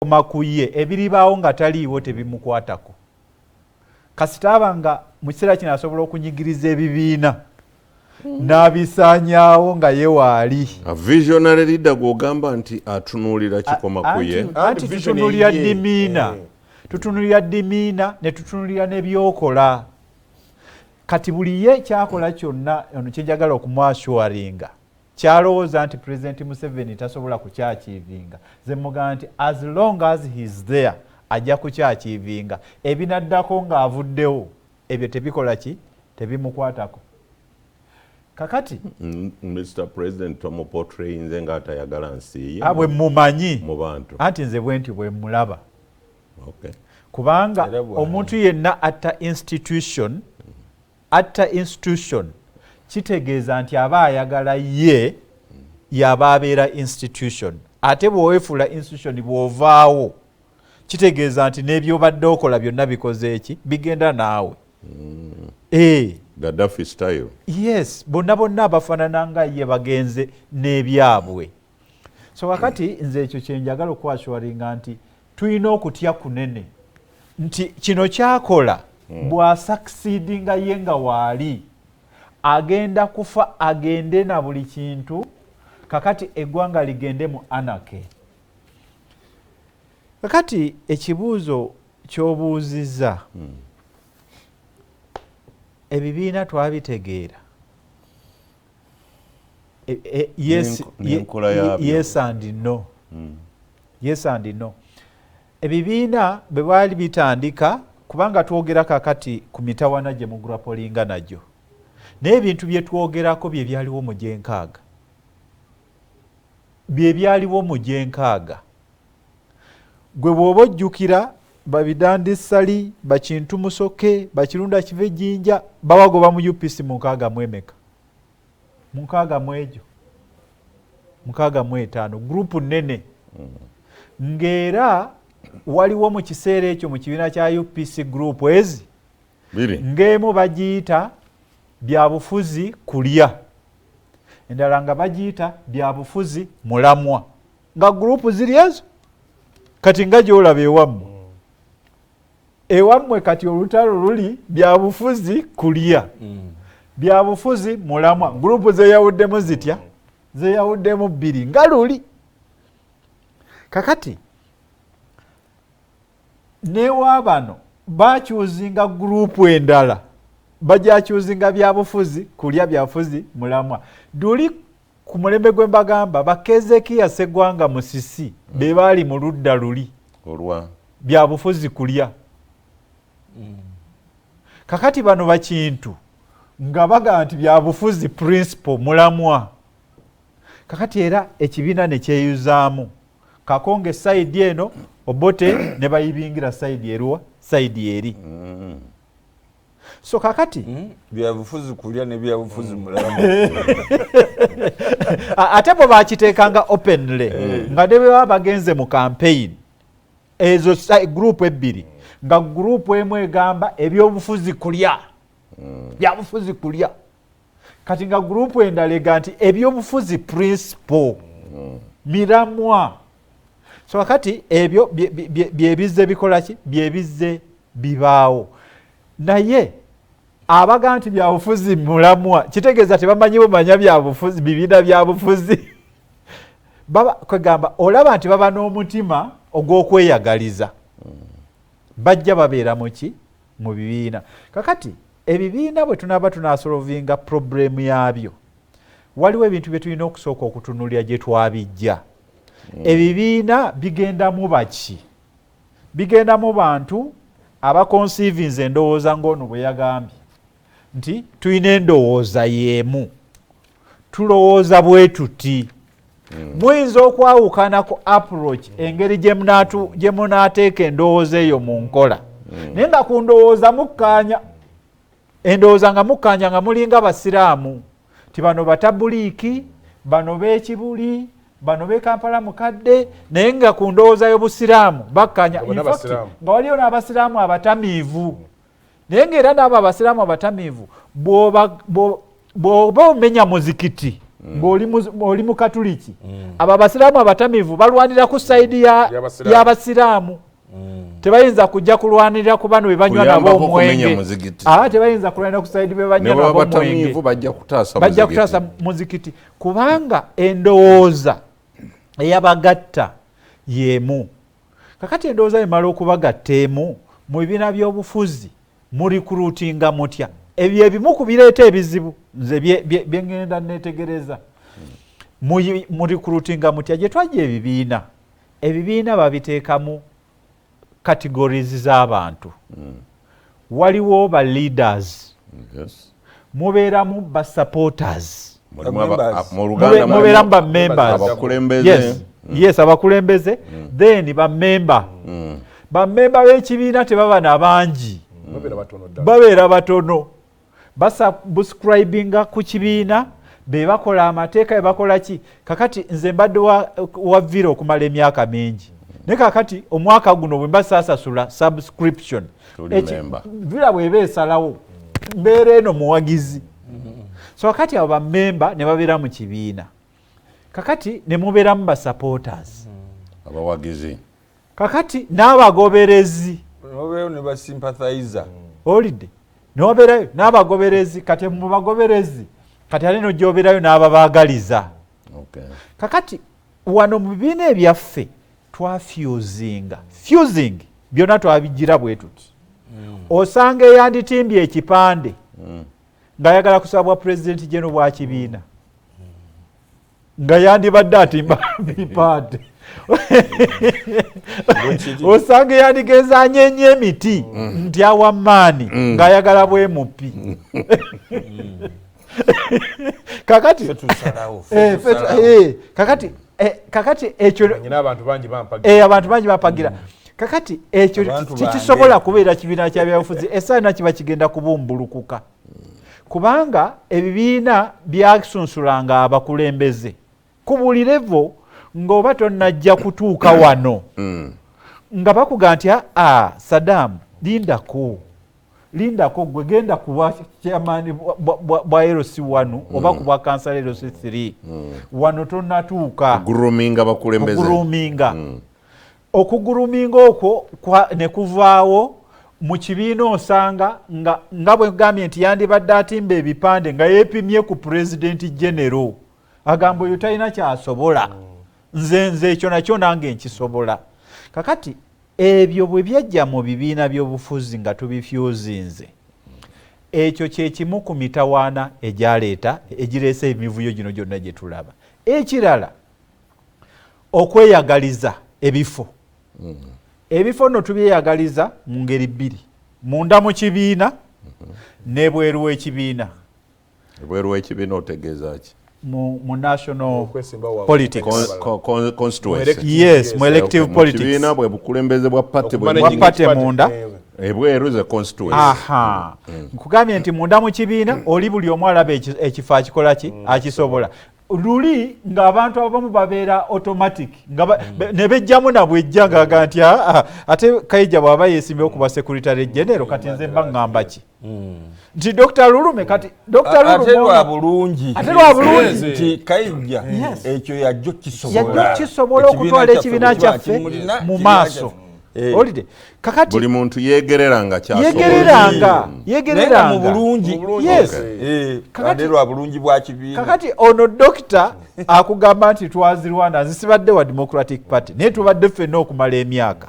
makuye ebiribaawo nga taliiwo tebimukwatako. Kasitaba nga mu kiseera kino asobola okunyigiriza ebibiina n'abisaanyaawo nga ye waali. A visionary leader gw'ogamba nti atunuulira kikomakuye. Anti tutunuulira dimiina. Tutunuulira dimiina ne tutunuulira n'ebyokola. Kati buli ye kyakola kyonna ono kye njagala okumwashuwaringa. Kyalowooza nti President Museveni tasobola kukyakiivinga. Ze mugamba nti as long as he is there ajja kukyakiivinga. Ebinaddako ng'avuddewo ebyo tebikola ki? Tebimukwatako. Kakati Mr. President portray nze nga atayagala nsi ye. Abwe mumanyi mu bantu. Anti nze bwenti bwe mulaba. Okay. Kubanga omuntu yenna atta institution kitegeeza nti aba ayagala ye yaba abeera institution. Ate bw'oweefula institution bw'ovaawo kitegeeza nti n'ebyobadde okola byonna bikoze eki bigenda naawe. Gaddafi style. Yes, bonna abafaanana nga ye bagenze n'ebyabwe. So wakati nze ekyo kye njagala okwashuwaringa nti tulina okutya kunene nti kino kyakola bw'asucceedinga ye nga waali agenda kufa agende na buli kintu kakati eggwanga ligende mu anarchy. Kakati ekibuuzo ky'obuuzizza ebibiina twabitegeera. Yes and no. Yes and no. Ebibiina bwe baali bitandika kubanga twogera kakati ku mitawana gye mugulapolinga najjo. Naye ebintu bye twogerako bye byaliwo mu gyenkaaga. Bye byaliwo mu gyenkaaga. Gwe bw'oba ojjukira babidandisali bakintu musoke bakirunda kive jinja bawagoba mu UPC mu nkaaga mwemeka. Mu nkaaga mwejo. Mu nkaaga mwetaano grupu nene. Ngera waliwo mu kiseera ekyo mu kibiina kya UPC group ezi ng'emu bagiyita byabufuzi kulya, endala nga bagiyita byabufuzi mulamwa, nga gurupu ziri ezo. Kati nga gy'olaba ewammwe kati olutalo luli byabufuzi kulya, byabufuzi mulamwa. Gurupu zeyawuddemu zitya? Zeyawuddemu bbiri nga luli. Kakati newaabano bakyuzinga gurupu endala bajyakyuzinga byabufuzi kulya byabufuzi mulamwa. Duli ku mulembe gwe mbagamba Bakeezekiya Sseggwanga Musisi be baali mu ludda luli olwa byabufuzi kulya. Kakati bano bakintu nga baga nti byabufuzi principle mulamwa. Kakati era ekibiina ne kyeyuzaamu kakonge side eno Obote ne bayibingira side eruwa side eri. So kakati byabufuzi kulya ne byabufuzi mulamwa. Ate bo bakiteekanga openly nga ne bwe bagenze mu campaign ezo group ebbiri nga group emu egamba ebyobufuzi kulya byabufuzi kulya, kati nga group endala ega nti ebyobufuzi principle miramwa. So wakati ebyo byebizze bikola ki? Byebizze bibaawo. Naye abaga nti byabufuzi mulamwa kitegeeza tebamanyi bumanya byabufuzi bibiina byabufuzi. Baba kwegamba olaba nti baba n'omutima ogw'okweyagaliza. Bajja babeera mu ki? Mu bibiina. Kakati ebibiina bwe tunaaba tunasolovinga problemu yaabyo waliwo ebintu bye tulina okusooka okutunuulira gye twabijja. Ebibiina bigendamu baki? Bigendamu bantu abakonsiivinze endowooza ng'ono bwe yagambye nti tulina endowooza y'emu, tulowooza bwe tuti. Muyinza okwawukana ku approach engeri gye munaateeka endowooza eyo mu nkola, naye nga ku ndowooza mukkaanya. Endowooza nga mukkaanya nga mulinga Basiraamu ti bano Batabuliiki, bano b'Ekibuli, bano b'e Kampala mukadde, naye nga ku ndowooza y'Obusiraamu bakkaanya. Nga waliyo n'Abasiraamu abatamiivu, naye ng'era n'abo Abasiraamu abatamiivu bw'oba omenya muzikiti ng'oli mu katuliki abo abasiraamu abatamivu balwanira ku sayidi y'abasiraamu tebayinza kujja kulwanirira ku bano bebanywa nabo omwenge tebayinza kulwanira ku sayidi bebanywa nabo omwenge bajja kutaasa muzikiti kubanga endowooza eyabagatta yemu. Kakati endowooza emala okubagatta emu mu bibiina by'obufuzi murikuruutinga mutya ebyo ebimu ku bireeta ebizibu nze byengenda neetegereza murikuruutinga mutya gye twajja ebibiina babiteekamu categories z'abantu waliwo ba leaders mubeeramu ba supporters mubeeramu ba members yes abakulembeze then ba member b'ekibiina tebaba nabangi babeera batono basubscribinga ku kibiina bebakola amateeka bebakola ki. Kakati nze mbadde wa vira okumala emyaka mingi ne kakati omwaka guno bwe mbasasasula subscription vira bweba esalawo mbeera eno muwagizi so kakati abo bamemba ne babeera mu kibiina kakati ne mubeeramu ba supporters abawagizi kakati n'abagoberezi ne basympathizer olidde n'obeerayo n'abagoberezi kati mu bagoberezi kati ate n'ojjobeerayo n'ababaagaliza kakati wano mu bibiina ebyaffe fusing byonna twabigira bwe tuti osanga eyanditimbye ekipande ng'ayagala kusaba pulezidenti jeno bwa kibiina nga yandibadde atimba bipande osanga yandigeza anyenye emiti nti awamaani ng'ayagala bwe mupi kakati ekyo abantu bangi bampagira kakati ekyo kikisobola kubeera kibiina kya byabufuzi esaana kiba kigenda kubumbulukuka kubanga ebibiina byasunsulanga abakulembeze ku buli levo ng'oba tonnajja kutuuka wano nga bakuga nti Sadam lindako gwe genda kuba chairman bwa LC1 oba kuba kansala LC3 wano tonnatuuka okuguruminga okwo ne kuvaawo mu kibiina osanga nga bwe gambye nti yandibadde atimba ebipande nga yeepimye ku pulezidenti genero agamba oyo talina kyasobola nze ekyo nakyo nange nkisobola. Kakati ebyo bwe byajja mu bibiina by'obufuzi nga tubifyuzinze ekyo kyekimu ku mitawaana egireesa emivuyo gino gyonna gye tulaba. Ekirala okweyagaliza ebifo no tubyeyagaliza mu ngeri bbiri, munda mu kibiina n'ebweru w'ekibiina. Ebweru w'ekibiina otegeeza ki? mu national politics constituency. Yes, mu elective politics. Kibiina bwe bukulembeze bwa party munda ebweru ze constituency. Nkugambye nti munda mu kibiina oli buli omu alaba ekifo akikola ki akisobola. Luli ng'abantu abamu babeera automatic ne bejjamu nabwejja ng'aga nti ate Kaija bw'aba yeesimbye okuba secretary general kati nze mba ngamba ki nti Dr. Lulume kati Dr. Lulume ate lwa bulungi nti Kaija ekyo yajjo kisobola okutwala ekibiina kyaffe mu maaso. Olide kakati buli muntu yegereranga mu bulungi kakati lwa bulungi bwa kibiina. Kakati ono dokita akugamba nti twazirwana zisibadde wa Democratic Party naye tubadde ffenna okumala emyaka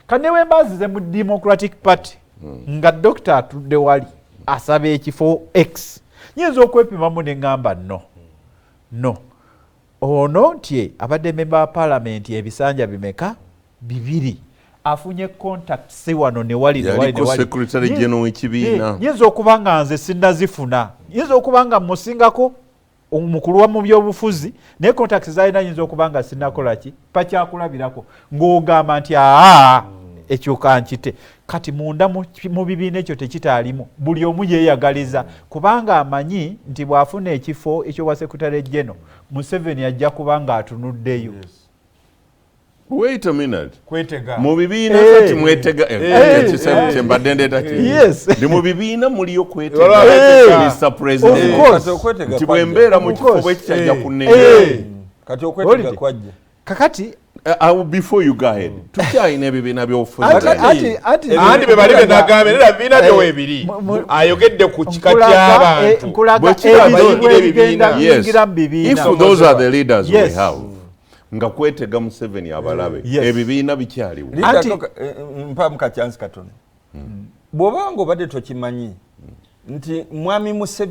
kane we mbazize mu Democratic Party nga dokita atudde wali asaba ekifo X nyinza okwepimamu ne ngamba no ono nti abadde member wa parliament ebisanja bimeka 2 afunye contact si wano ne wali secretary general w'ekibiina. Yinza okuba nga nze sinnazifuna, yinza okuba nga musingako omukulu wa mu by'obufuzi naye contact zalina yinza okuba nga sinnakola ki pakyakulabirako ng'ogamba nti ekyo kankite. Kati munda mu bibiina ekyo tekitaalimu, buli omu yeeyagaliza kubanga amanyi nti bw'afuna ekifo ekyo bwa secretary general Museveni ajja kuba nga atunuddeyo. Wait a minute. Kwetega. Mu bibiina kati mwetega kyembadde ndeeta ndi mu bibiina muliyo kwetega Mr. President. Nti bwe mbeera mu kifo bwe kikyajja kunnengera. Kati okwetega kwajja. Kakati before you go ahead. Tukyalina ebibiina by'obufuzi. Andi be bali benagambe era bibiina byo weebiri. Ayogedde ku kika ky'abantu. Nkulaga ebigenda bingira mu bibiina. If those are the leaders we have. Nga kwetega Museveni abalabe ebibiina bikyaliwo. Mpa mukachansi katono. Bw'oba ng'obadde tokimanyi nti mwami Museveni